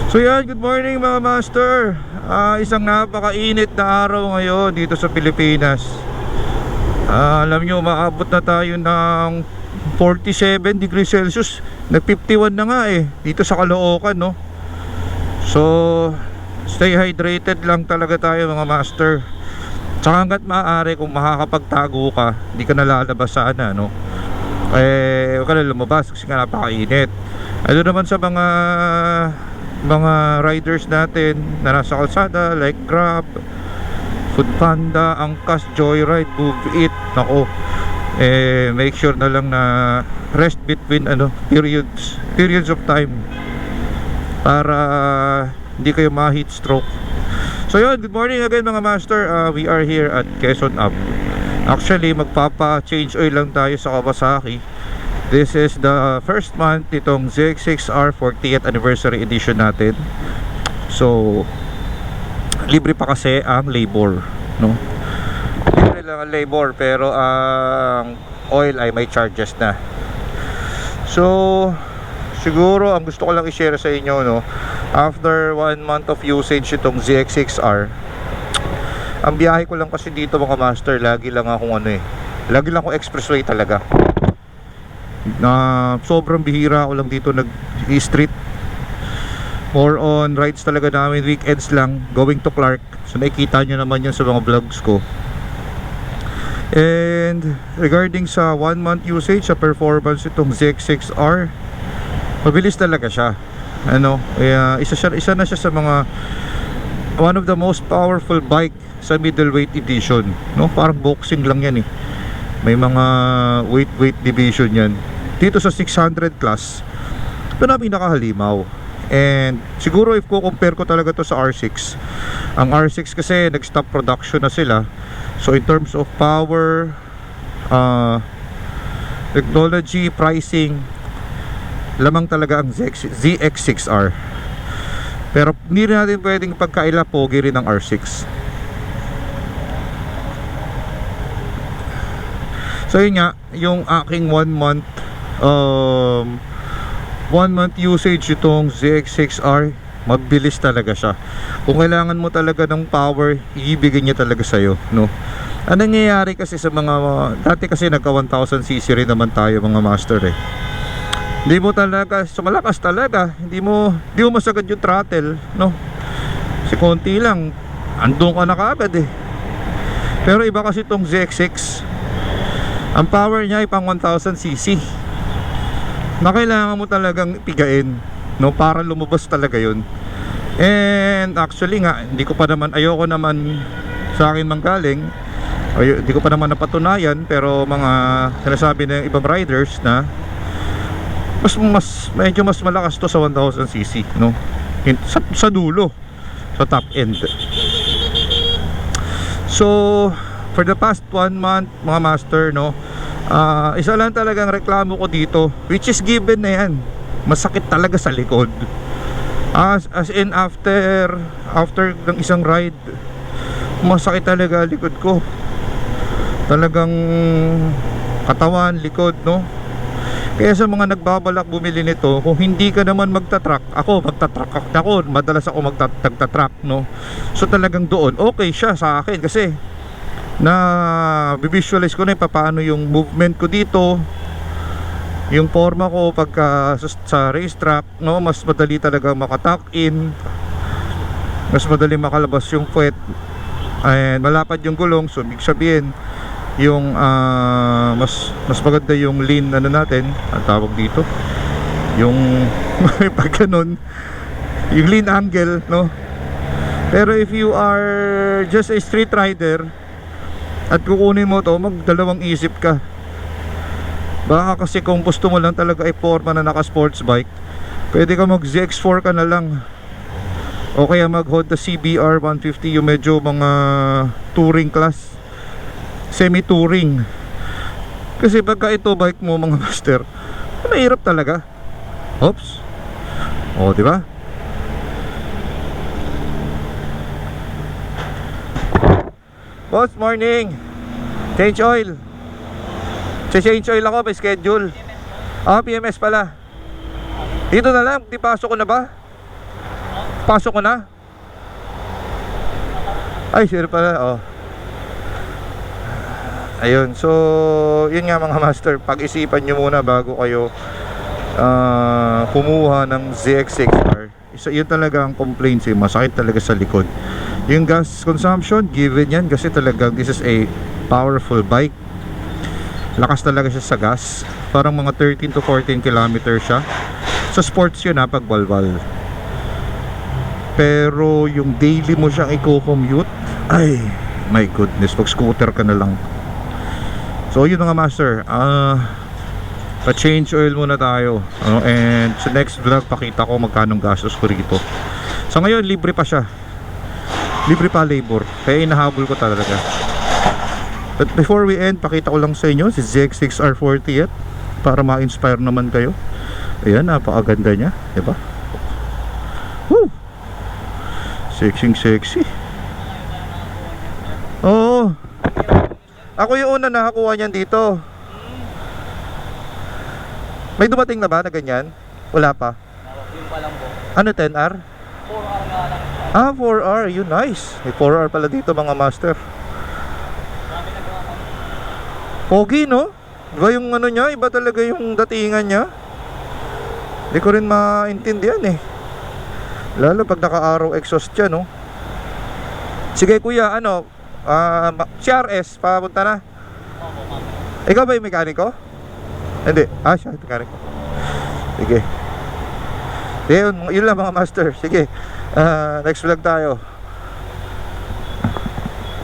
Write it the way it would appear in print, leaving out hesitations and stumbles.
So yan, good morning mga master. Isang napakainit na araw ngayon dito sa Pilipinas. Alam nyo, maabot na tayo ng 47 degrees Celsius. Nag 51 na nga dito sa Caloocan, no? So stay hydrated lang talaga tayo mga master. Tsaka hanggat maaari, kung makakapagtago ka, hindi ka nalalabas sana, no? Huwag ka na lumabas kasi nga napakainit. Ano naman sa mga riders natin na nasa kalsada like Grab, Foodpanda, Angkas, Joyride, Move It, nako, make sure na lang na rest between periods of time para hindi kayo ma-heat stroke. So yun, good morning again mga master. We are here at Quezon Up. Actually magpapa-change oil lang tayo sa Kawasaki. This is the first month itong ZX6R 40th anniversary edition natin. So libre pa kasi ang labor, no? Libre lang ang labor, pero ang oil ay may charges na. So siguro ang gusto ko lang i-share sa inyo, no, after 1 month of usage itong ZX6R, ang biyahe ko lang kasi dito mga master, lagi lang akong lagi lang akong expressway talaga. Na sobrang bihira ako lang dito nag-street. More on rides talaga namin weekends lang, going to Clark. So nakikita nyo naman yan sa mga vlogs ko. And regarding sa 1 month usage, sa performance itong ZX6R, mabilis talaga siya. Isa na siya sa mga one of the most powerful bike sa middleweight edition, no? Parang boxing lang yan may mga weight division yan. Dito sa 600 class, ito na pinakahalimaw. And siguro if compare ko talaga to sa R6, ang R6 kasi nag-stop production na sila. So in terms of power, technology, pricing, lamang talaga ang ZX6R. Pero hindi rin natin pwedeng pagkaila, pogi rin ang R6. So yun nga, yung aking 1 month usage itong ZX6R, mabilis talaga siya. Kung kailangan mo talaga ng power, ibibigay niya talaga sa'yo, no? Ang nangyayari kasi sa mga dati kasi nagka 1000cc rin naman tayo mga master Hindi mo talaga, so malakas talaga, hindi mo masagad yung throttle, no? Kasi konti lang, andun ka na kaagad Pero iba kasi itong ZX6, ang power niya ay pang 1000cc na kailangan mo talagang pigain, no, para lumabas talaga yun. And actually nga, ayoko naman sa akin manggaling, hindi ko pa naman napatunayan, pero mga sinasabi ng ibang riders na medyo mas malakas to sa 1000cc, no, sa dulo, sa top end. So for the past 1 month mga master, no, isa lang talagang reklamo ko dito, which is given na yan, masakit talaga sa likod. As in after ng isang ride, masakit talaga likod ko. Talagang katawan, likod, no. Kaya sa mga nagbabalak bumili nito, kung hindi ka naman magta-truck, ako madalas ako magta-truck, no. So talagang doon okay siya sa akin kasi na visualize ko na paano yung movement ko dito, yung forma ko pagka sa racetrack, no. Mas madali talaga maka-tuck in, mas madali makalabas yung puwet, and malapad yung gulong. So ibig sabihin yung mas maganda yung lean natin, ang tawag dito, yung pag ganun, yung lean angle, no. Pero if you are just a street rider at kukunin mo to, magdalawang isip ka. Baka kasi kung gusto mo lang talaga ay forma na naka sports bike, pwede ka mag ZX4 ka na lang, o kaya mag Honda CBR 150, yung medyo mga touring class, semi touring. Kasi pagka ito bike mo mga master, mahirap talaga. Oops. O diba? Boss, morning. Change oil. Change oil ako, may schedule. PMS pala. Dito na lang, di pasok ko na ba? Pasok ko na. Ay, sure pala. Oh. Ayun. So, yun nga mga master. Pag-isipan nyo muna bago kayo kumuha ng ZX6R. Yun talaga ang complaint, masakit talaga sa likod. Yung gas consumption, given yan kasi talagang this is a powerful bike. Lakas talaga siya sa gas. Parang mga 13 to 14 kilometers siya. Sa sports yun pag balbal. Pero yung daily mo siyang i-commute, ay my goodness, pag scooter ka na lang. So yun mga master, pa-change oil muna tayo, and sa next vlog pakita ko magkano gastos ko rito. So ngayon libre pa siya, libre pa labor, kaya inahabol ko talaga. But before we end, pakita ko lang sa inyo si ZX6R40 para ma-inspire naman kayo. Ayan, napakaganda niya, diba? Woo! Sexy. Oo. Ako yung una nakakuha niyan dito. May dumating na ba na ganyan? Wala pa. Yung pa lang po. Ano, 10R? 4R nga lang. 4R. Yun, nice. May 4R pala dito mga master. Marami nagawa kami. Pogi, no? Diba yung ano niya? Iba talaga yung datingan niya. Hindi ko rin maintindihan eh. Lalo pag naka-arrow exhaust siya, no? Sige kuya, ano, CRS, papunta na. Opo, ma'am. Ikaw ba yung mekaniko? Hindi, siya yung mekaniko. Sige. Yun lang mga master. Sige, next vlog tayo.